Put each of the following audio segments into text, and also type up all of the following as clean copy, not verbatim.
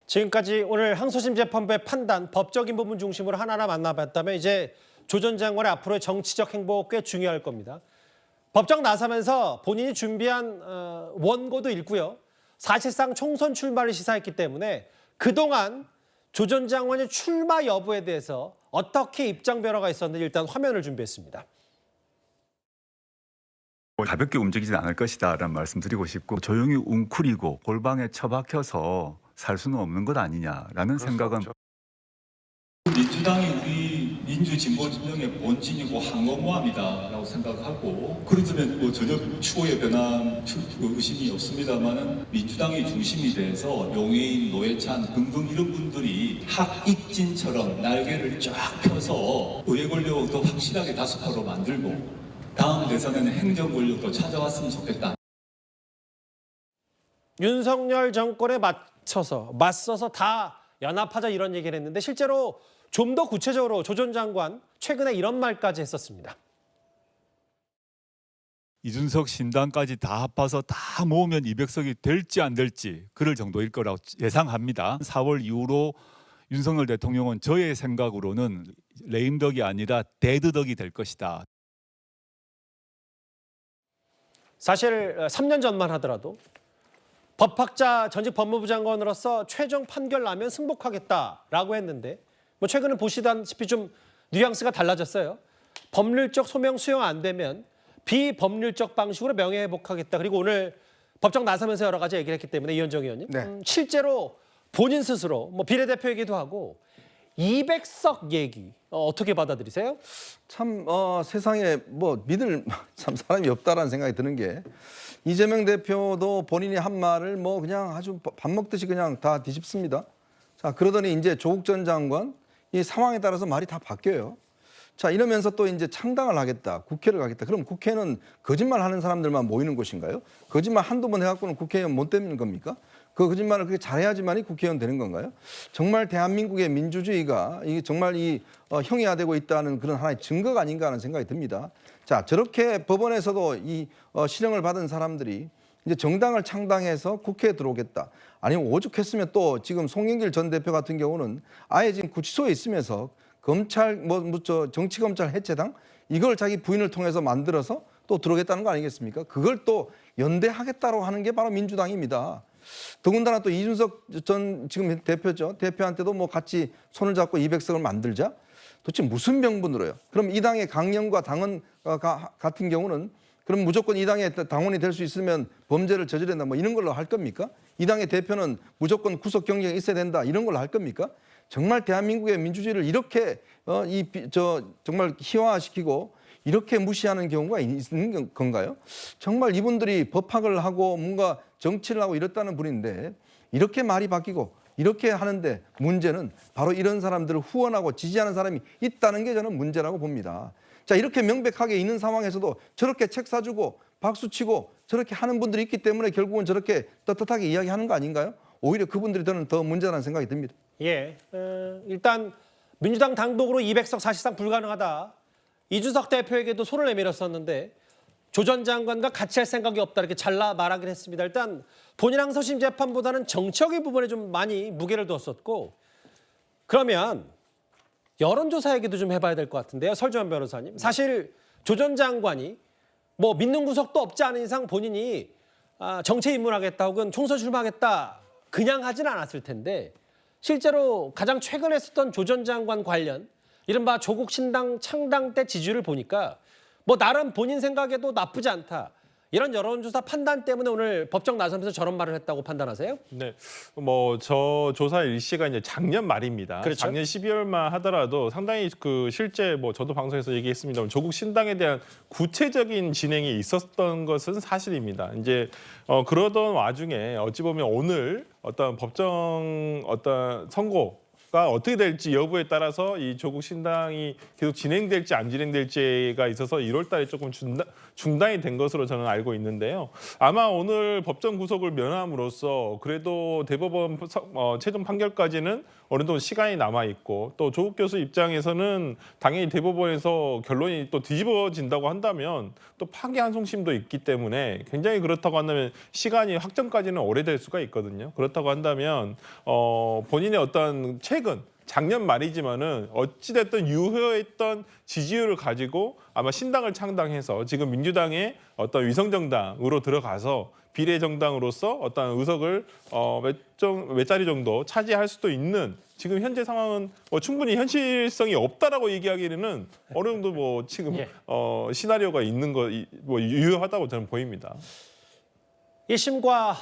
지금까지 오늘 항소심 재판부의 판단, 법적인 부분 중심으로 하나하나 만나봤다면 이제 조 전 장관의 앞으로의 정치적 행보 꽤 중요할 겁니다. 법정 나서면서 본인이 준비한 원고도 읽고요. 사실상 총선 출마를 시사했기 때문에 그동안 조 전 장관의 출마 여부에 대해서 어떻게 입장 변화가 있었는지 일단 화면을 준비했습니다. 가볍게 움직이진 않을 것이다라는 말씀 드리고 싶고 조용히 웅크리고 골방에 처박혀서 살 수는 없는 것 아니냐라는 생각은 민주당이 우리 민주진보 진영의 본진이고 항거모함이다라고 생각하고 그렇다면 뭐 전혀 추호에 변한 의심이 없습니다만 민주당이 중심이 돼서 용해인, 노회찬 등등 이런 분들이 학익진처럼 날개를 쫙 펴서 의회 권력을 더 확실하게 다수파로 만들고 다음 대선에는 행정 권력도 찾아왔으면 좋겠다. 윤석열 정권에 맞서서 다 연합하자 이런 얘기를 했는데 실제로 좀 더 구체적으로 조 전 장관 최근에 이런 말까지 했었습니다. 이준석 신당까지 다 합해서 다 모으면 200석이 될지 안 될지 그럴 정도일 거라고 예상합니다. 4월 이후로 윤석열 대통령은 저의 생각으로는 레임덕이 아니라 데드덕이 될 것이다. 사실 3년 전만 하더라도 법학자 전직 법무부 장관으로서 최종 판결 나면 승복하겠다라고 했는데 뭐 최근에 보시다시피 좀 뉘앙스가 달라졌어요. 법률적 소명 수용 안 되면 비법률적 방식으로 명예회복하겠다. 그리고 오늘 법정 나서면서 여러 가지 얘기를 했기 때문에 이현정 의원님 실제로 본인 스스로 뭐 비례대표이기도 하고 200석 얘기 어떻게 받아들이세요? 참 세상에 뭐 믿을 참 사람이 없다라는 생각이 드는 게 이재명 대표도 본인이 한 말을 뭐 그냥 아주 밥 먹듯이 그냥 다 뒤집습니다. 자, 그러더니 이제 조국 전 장관 이 상황에 따라서 말이 다 바뀌어요. 자, 이러면서 또 이제 창당을 하겠다, 국회를 가겠다. 그럼 국회는 거짓말 하는 사람들만 모이는 곳인가요? 거짓말 한두 번 해갖고는 국회의원 못 되는 겁니까? 그 거짓말을 그렇게 잘해야지만이 국회의원 되는 건가요? 정말 대한민국의 민주주의가 이게 정말 형이화되고 있다는 그런 하나의 증거가 아닌가 하는 생각이 듭니다. 자, 저렇게 법원에서도 이 실형을 받은 사람들이 이제 정당을 창당해서 국회에 들어오겠다. 아니면 오죽했으면 또 지금 송영길 전 대표 같은 경우는 아예 지금 구치소에 있으면서 검찰 정치검찰 해체당 이걸 자기 부인을 통해서 만들어서 또 들어오겠다는 거 아니겠습니까? 그걸 또 연대하겠다고 하는 게 바로 민주당입니다. 더군다나 또 이준석 전 지금 대표죠. 대표한테도 뭐 같이 손을 잡고 200석을 만들자. 도대체 무슨 명분으로요? 그럼 이 당의 강령과 당원 같은 경우는 그럼 무조건 이 당의 당원이 될 수 있으면 범죄를 저지른다 뭐 이런 걸로 할 겁니까? 이 당의 대표는 무조건 구속 경쟁이 있어야 된다 이런 걸로 할 겁니까? 정말 대한민국의 민주주의를 이렇게 정말 희화화시키고 이렇게 무시하는 경우가 있는 건가요? 정말 이분들이 법학을 하고 뭔가 정치를 하고 이렇다는 분인데 이렇게 말이 바뀌고 이렇게 하는데 문제는 바로 이런 사람들을 후원하고 지지하는 사람이 있다는 게 저는 문제라고 봅니다. 자, 이렇게 명백하게 있는 상황에서도 저렇게 책 사주고 박수치고 저렇게 하는 분들이 있기 때문에 결국은 저렇게 떳떳하게 이야기하는 거 아닌가요? 오히려 그분들이 저는 더 문제라는 생각이 듭니다. 예, 일단 민주당 단독으로 200석 사실상 불가능하다. 이준석 대표에게도 손을 내밀었었는데 조 전 장관과 같이 할 생각이 없다 이렇게 잘라 말하긴 했습니다. 일단 본인 항소심 재판보다는 정치적인 부분에 좀 많이 무게를 두었었고 그러면 여론조사 얘기도 좀 해봐야 될 것 같은데요. 설주환 변호사님. 사실 조 전 장관이 뭐 믿는 구석도 없지 않은 이상 본인이 정치에 입문하겠다 혹은 총선 출마하겠다 그냥 하진 않았을 텐데 실제로 가장 최근에 했었던 조 전 장관 관련 이른바 조국 신당 창당 때 지지율을 보니까 뭐 나름 본인 생각에도 나쁘지 않다. 이런 여론조사 판단 때문에 오늘 법정 나서면서 저런 말을 했다고 판단하세요? 네, 뭐 저 조사 일시가 이제 작년 말입니다. 그렇죠. 작년 12월만 하더라도 상당히 그 실제 뭐 저도 방송에서 얘기했습니다만 조국 신당에 대한 구체적인 진행이 있었던 것은 사실입니다. 이제 그러던 와중에 어찌 보면 오늘 어떤 법정 선고 어떻게 될지 여부에 따라서 이 조국 신당이 계속 진행될지 안 진행될지가 있어서 1월 달에 조금 중단이 된 것으로 저는 알고 있는데요. 아마 오늘 법정 구속을 면함으로써 그래도 대법원 최종 판결까지는 어느 정도 시간이 남아 있고 또 조국 교수 입장에서는 당연히 대법원에서 결론이 또 뒤집어진다고 한다면 또 파기환송심도 있기 때문에 굉장히 그렇다고 한다면 시간이 확정까지는 오래될 수가 있거든요. 그렇다고 한다면 본인의 어떤 최근 작년 말이지만은 어찌됐든 유효했던 지지율을 가지고 아마 신당을 창당해서 지금 민주당의 어떤 위성정당으로 들어가서 비례정당으로서 어떤 의석을 몇 자리 정도 차지할 수도 있는 지금 현재 상황은 충분히 현실성이 없다라고 얘기하기에는 어느 정도 지금 예. 시나리오가 있는 거 유효하다고 저는 보입니다. 1심과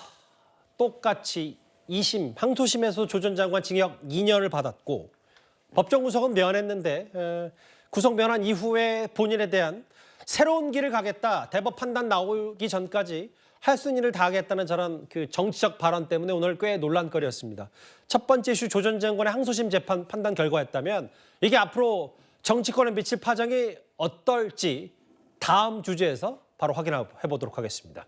똑같이 2심 항소심에서 조 전 장관 징역 2년을 받았고 법정 구속은 면했는데 구속 면한 이후에 본인에 대한 새로운 길을 가겠다. 대법 판단 나오기 전까지 할 수 있는 일을 다 하겠다는 저런 그 정치적 발언 때문에 오늘 꽤 논란거리였습니다. 첫 번째 이슈 조 전 장관의 항소심 재판 판단 결과였다면 이게 앞으로 정치권에 미칠 파장이 어떨지 다음 주제에서 바로 확인해 보도록 하겠습니다.